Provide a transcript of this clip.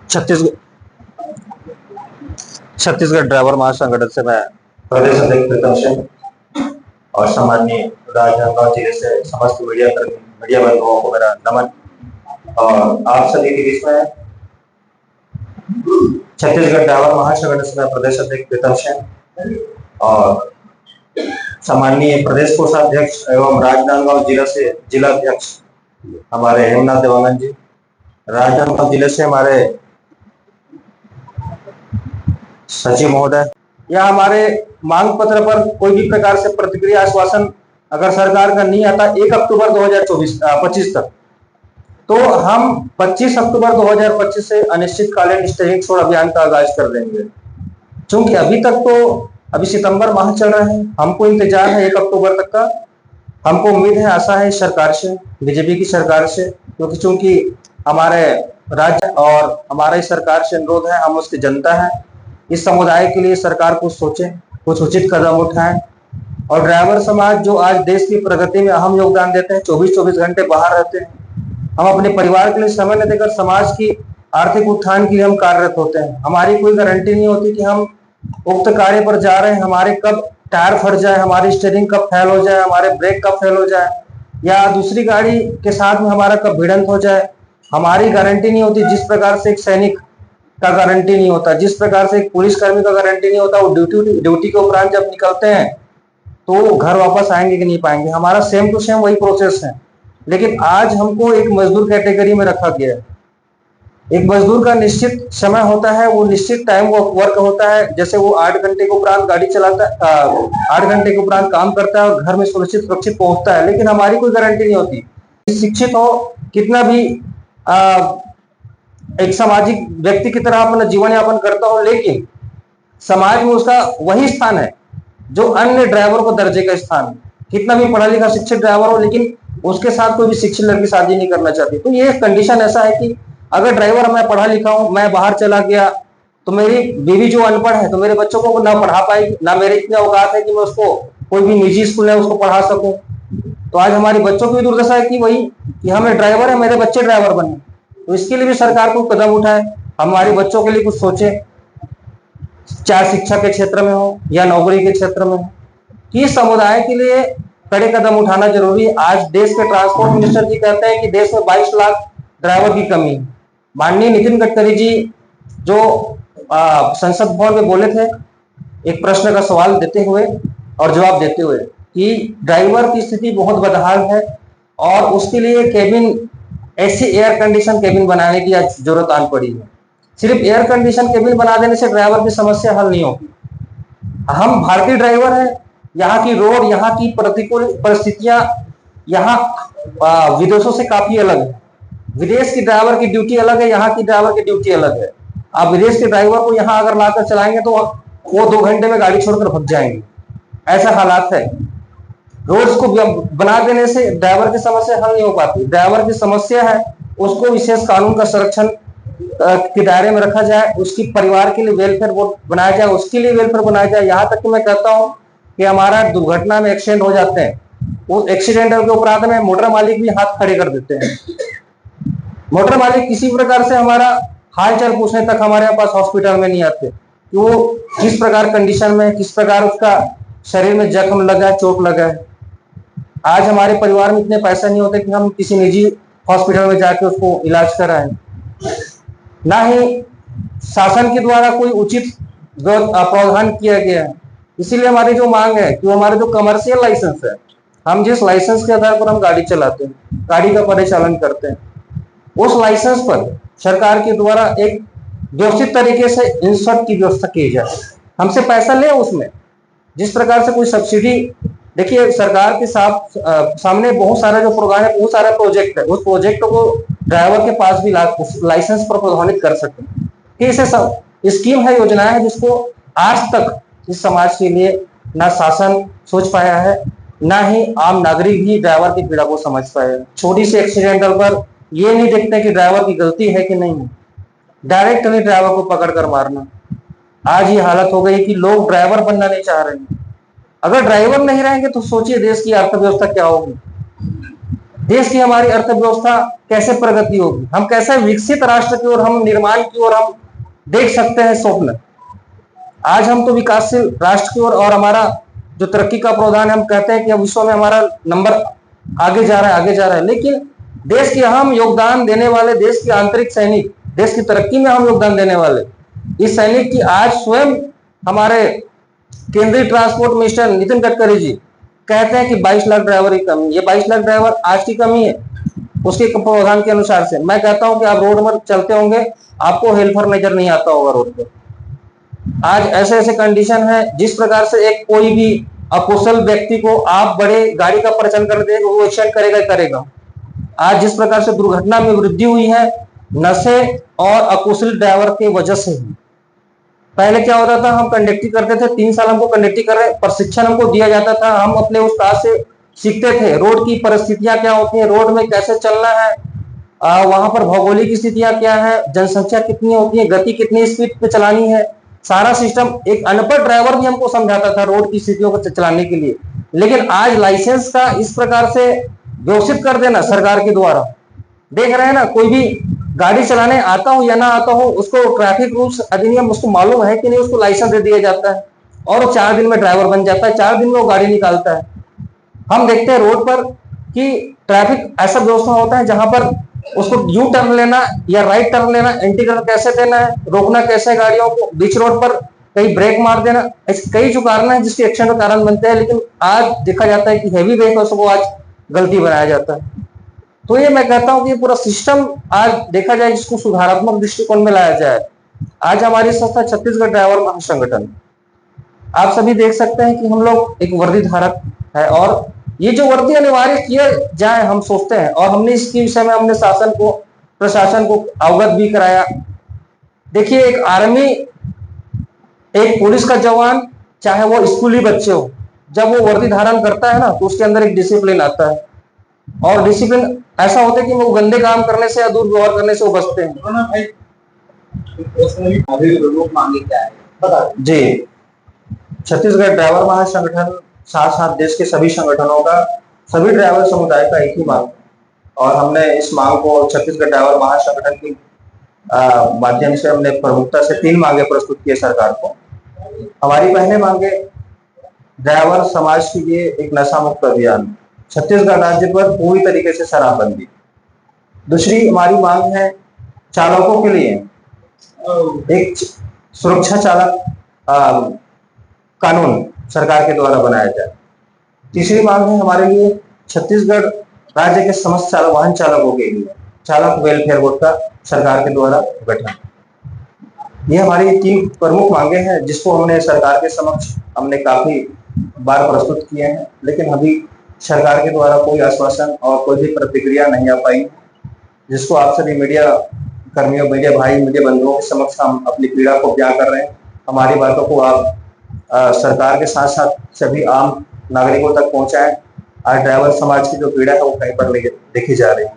Chhattisgarh Chhattisgarh driver महासंगठन से मैं प्रदेश अध्यक्ष प्रीतम सिंह और सामान्य राजनांदगांव जिले से समस्त मीडिया बंधुओं को मेरा नमन। और आप सभी के बीच में छत्तीसगढ़ ड्राइवर महासंगठन से मैं प्रदेश अध्यक्ष प्रीतम सिंह और सामान्य प्रदेश कोषाध्यक्ष एवं राजनांदगांव जिला से जिला अध्यक्ष हमारे हेमनाथ देवांगन जी, राजनांदगांव जिले से हमारे सचिव महोदय, या हमारे मांग पत्र पर कोई भी प्रकार से प्रतिक्रिया आश्वासन अगर सरकार का नहीं आता 1 अक्टूबर 2025 तक, तो हम 25 अक्टूबर 2025 से अनिश्चितकालीन स्टेजिंग छोड़ अभियान का आगाज कर देंगे। क्योंकि अभी सितंबर माह चल रहा है, हमको इंतजार है 1 अक्टूबर तक का। हमको उम्मीद है, आशा है सरकार से, बीजेपी की सरकार से, क्योंकि चूंकि हमारे राज्य और हमारी सरकार से अनुरोध है, हम उसकी जनता है। इस समुदाय के लिए सरकार कुछ सोचे, कुछ उचित कदम उठाएं। और ड्राइवर समाज जो आज देश की प्रगति में अहम योगदान देते हैं, 24-24 घंटे बाहर रहते हैं, हम अपने परिवार के लिए समय न देकर समाज की आर्थिक उत्थान के लिए हम कार्यरत होते हैं। हमारी कोई गारंटी नहीं होती कि हम उक्त कार्य पर जा रहे हैं, हमारे कब टायर फट जाए, हमारी स्टीयरिंग कब फेल हो जाए, हमारे ब्रेक कब फेल हो जाए, या दूसरी गाड़ी के साथ में हमारा कब भिड़ंत हो जाए, हमारी गारंटी नहीं होती। जिस प्रकार से एक सैनिक का गारंटी नहीं होता, जिस प्रकार से एक पुलिसकर्मी का गारंटी नहीं होता, वो ड्यूटी के उपरांत जब निकलते हैं तो घर वापस आएंगे कि नहीं पाएंगे, हमारा सेम टू सेम वही प्रोसेस है। लेकिन आज हमको एक मजदूर कैटेगरी में रखा गया है। एक मजदूर का निश्चित समय होता है, वो निश्चित टाइम वर्क होता है। जैसे वो 8 घंटे के उपरांत गाड़ी चलाता है, 8 घंटे के उपरांत काम करता है और घर में सुरक्षित पहुंचता है। लेकिन हमारी कोई गारंटी नहीं होती। शिक्षित हो, कितना भी एक सामाजिक व्यक्ति की तरह अपना जीवन यापन करता हो, लेकिन समाज में उसका वही स्थान है जो अन्य ड्राइवर को दर्जे का स्थान है। कितना भी पढ़ा लिखा शिक्षित ड्राइवर हो, लेकिन उसके साथ कोई भी शिक्षित लड़की शादी नहीं करना चाहती। तो ये कंडीशन ऐसा है कि अगर ड्राइवर मैं पढ़ा लिखा हूं, मैं बाहर चला गया, तो मेरी बीवी जो अनपढ़ है, तो मेरे बच्चों को ना पढ़ा पाएगी, ना मेरे इतने औकात है कि मैं उसको कोई भी निजी स्कूल है उसको पढ़ा सकूं। तो आज हमारे बच्चों की भी दुर्दशा है कि हमें ड्राइवर है, मेरे बच्चे ड्राइवर बने। तो इसके लिए भी सरकार को कदम उठाए, हमारे बच्चों के लिए कुछ सोचे, चाहे शिक्षा के क्षेत्र में हो या नौकरी के क्षेत्र में हो, कि समुदाय के लिए कड़े कदम उठाना जरूरी है। आज देश के ट्रांसपोर्ट मिनिस्टर जी कहते हैं कि देश में 22 लाख ड्राइवर की कमी है। माननीय नितिन गडकरी जी जो संसद भवन में बोले थे, एक प्रश्न का सवाल देते हुए और जवाब देते हुए, कि ड्राइवर की स्थिति बहुत बदहाल है और उसके लिए केबिन, ऐसी एयर कंडीशन केबिन बनाने की आज जरूरत आन पड़ी है। सिर्फ एयर कंडीशन केबिन बना देने से ड्राइवर की समस्या हल नहीं होगी। हम भारतीय ड्राइवर हैं, यहाँ की रोड, यहाँ की प्रतिकूल परिस्थितियां यहाँ विदेशों से काफी अलग है। विदेश की ड्राइवर की ड्यूटी अलग है, यहाँ की ड्राइवर की ड्यूटी अलग है। आप विदेश के ड्राइवर को यहाँ अगर लाकर चलाएंगे तो वो 2 घंटे में गाड़ी छोड़कर भाग जाएंगे, ऐसा हालात है। रोड्स को बना देने से ड्राइवर की समस्या हल नहीं हो पाती। ड्राइवर की समस्या है, उसको विशेष कानून का संरक्षण के दायरे में रखा जाए, उसकी परिवार के लिए वेलफेयर बोर्ड बनाया जाए, उसके लिए वेलफेयर बनाया जाए। यहाँ तक कि मैं कहता हूँ कि हमारा दुर्घटना में एक्सीडेंट हो जाते हैं, उस एक्सीडेंट के उपरांत में मोटर मालिक भी हाथ खड़े कर देते हैं। मोटर मालिक किसी प्रकार से हमारा हालचाल पूछने तक हमारे पास हॉस्पिटल में नहीं आते कि वो किस प्रकार कंडीशन में, किस प्रकार उसका शरीर में जख्म लगा है, चोट लगा है। आज हमारे परिवार में इतने पैसे नहीं होते कि हम किसी निजी हॉस्पिटल में जाके उसको इलाज कराएं। ना ही शासन के द्वारा कोई उचित प्रावधान किया गया है। इसीलिए हमारी जो मांग है कि हमारे जो कमर्शियल लाइसेंस है, हम जिस लाइसेंस के आधार पर हम गाड़ी चलाते हैं, गाड़ी का परिचालन करते हैं, उस लाइसेंस पर सरकार के द्वारा एक व्यवस्थित तरीके से इंश्योरेंस की व्यवस्था की जाए। हमसे पैसा ले उसमें, जिस प्रकार से कोई सब्सिडी, देखिए सरकार के सामने बहुत सारा जो प्रोग्राम है, बहुत सारा प्रोजेक्ट है, उस प्रोजेक्ट को ड्राइवर के पास भी लाइसेंस पर प्रभावित कर सकते हैं। ऐसे सब स्कीम है, योजनाएं है, जिसको आज तक इस समाज के लिए ना शासन सोच पाया है, ना ही आम नागरिक भी ड्राइवर की पीड़ा को समझ पाए। छोटी सी एक्सीडेंटल पर ये नहीं देखते कि ड्राइवर की गलती है कि नहीं, डायरेक्ट नहीं ड्राइवर को पकड़कर मारना। आज ये हालत हो गई कि लोग ड्राइवर बनना नहीं चाह रहे हैं। अगर ड्राइवर नहीं रहेंगे तो सोचिए देश की अर्थव्यवस्था क्या होगी। देश की हमारी अर्थव्यवस्था कैसे प्रगति होगी, हम कैसे विकसित राष्ट्र की ओर, हम निर्माण की ओर हम देख सकते हैं स्वप्न। आज हम तो विकासशील राष्ट्र की ओर और हमारा जो तरक्की का प्रावधान है, हम कहते हैं कि अब विश्व में हमारा नंबर आगे जा रहा है, आगे जा रहा है, लेकिन देश के अहम योगदान देने वाले, देश के आंतरिक सैनिक, देश की तरक्की में अहम योगदान देने वाले इस सैनिक की आज स्वयं हमारे केंद्रीय ट्रांसपोर्ट मिनिस्टर नितिन गडकरी जी कहते हैं कि 22 लाख ड्राइवर की कमी। ये 22 लाख ड्राइवर आज की कमी है उसके प्रावधान के अनुसार से। मैं कहता हूं कि आप रोड पर चलते होंगे, आपको हेल्पर नजर नहीं आता होगा रोड पे। आज ऐसे ऐसे कंडीशन है, जिस प्रकार से एक कोई भी अकुशल व्यक्ति को आप बड़े गाड़ी का परिचालन कर देगा, वो एक्सीडेंट करेगा ही करेगा। आज जिस प्रकार से दुर्घटना में वृद्धि हुई है, नशे और अकुशल ड्राइवर की वजह से ही। पहले क्या होता था, हम कंडक्टिंग करते थे, 3 साल हमको कंडक्टिंग कर रहे, प्रशिक्षण हमको दिया जाता था, हम अपने उस्ताद से सीखते थे रोड की परिस्थितियां क्या होती है, रोड में कैसे चलना है, वहां पर भौगोलिक स्थितियां क्या है, जनसंख्या कितनी होती है, गति कितनी स्पीड पे चलानी है, सारा सिस्टम एक अनपढ़ ड्राइवर भी हमको समझाता था रोड की स्थितियों को चलाने के लिए। लेकिन आज लाइसेंस का इस प्रकार से घोषित कर देना सरकार के द्वारा, देख रहे हैं ना, कोई भी गाड़ी चलाने आता हो या ना आता हो, उसको ट्रैफिक रूल्स अधिनियम उसको मालूम है कि नहीं, उसको लाइसेंस दे दिया जाता है और वो 4 दिन में ड्राइवर बन जाता है, 4 दिन में वो गाड़ी निकालता है। हम देखते हैं रोड पर कि ट्रैफिक ऐसा व्यवस्था होता है जहां पर उसको यू टर्न लेना या राइट टर्न लेना, एंटी टर्न कैसे देना है, रोकना कैसे है गाड़ियों को, बीच रोड पर कहीं ब्रेक मार देना, ऐसे कई जो कारण है जिसके एक्सीडेंट का कारण बनते हैं। लेकिन आज देखा जाता है कि हैवी व्हीकल्स को आज गलती बनाया जाता है। तो ये मैं कहता हूं कि पूरा सिस्टम आज देखा जाए, इसको सुधारात्मक दृष्टिकोण में लाया जाए। आज हमारी संस्था छत्तीसगढ़ ड्राइवर महासंगठन, आप सभी देख सकते हैं कि हम लोग एक वर्दी धारक है और ये जो वर्दी अनिवार्य किया जाए हम सोचते हैं, और हमने इसके विषय में हमने शासन को, प्रशासन को अवगत भी कराया। देखिए, एक आर्मी, एक पुलिस का जवान, चाहे वो स्कूली बच्चे हो, जब वो वर्दी धारण करता है ना, तो उसके अंदर एक डिसिप्लिन आता है, और डिसिप्लिन ऐसा होता है कि वो गंदे काम करने से या दुर्व्यवहार करने से वो बचते हैं। बता जी, छत्तीसगढ़ ड्राइवर महासंगठन साथ साथ देश के सभी संगठनों का, सभी ड्राइवर समुदाय का एक ही मांग, और हमने इस मांग को छत्तीसगढ़ ड्राइवर महासंगठन की माध्यम से हमने प्रमुखता से 3 मांगे प्रस्तुत किए सरकार को। हमारी पहले मांगे, ड्राइवर समाज के लिए एक नशा मुक्त अभियान, छत्तीसगढ़ राज्य पर पूरी तरीके से शराबबंदी। दूसरी हमारी मांग है, चालकों के लिए एक सुरक्षा चालक कानून सरकार के द्वारा बनाया जाए। तीसरी मांग है हमारे लिए, छत्तीसगढ़ राज्य के समस्त वाहन चालकों के लिए चालक वेलफेयर बोर्ड का सरकार के द्वारा गठन। ये हमारी 3 प्रमुख मांगे हैं, जिसको हमने सरकार के समक्ष हमने काफी बार प्रस्तुत किए हैं, लेकिन अभी सरकार के द्वारा कोई आश्वासन और कोई भी प्रतिक्रिया नहीं आ पाई, जिसको आप सभी मीडिया कर्मियों, मीडिया भाई, मीडिया बंधुओं के समक्ष हम अपनी पीड़ा को बयां कर रहे हैं। हमारी बातों को आप सरकार के साथ साथ सभी आम नागरिकों तक पहुंचाएं। आज ड्राइवर समाज की जो पीड़ा है वो कहीं पर देखी जा रही है।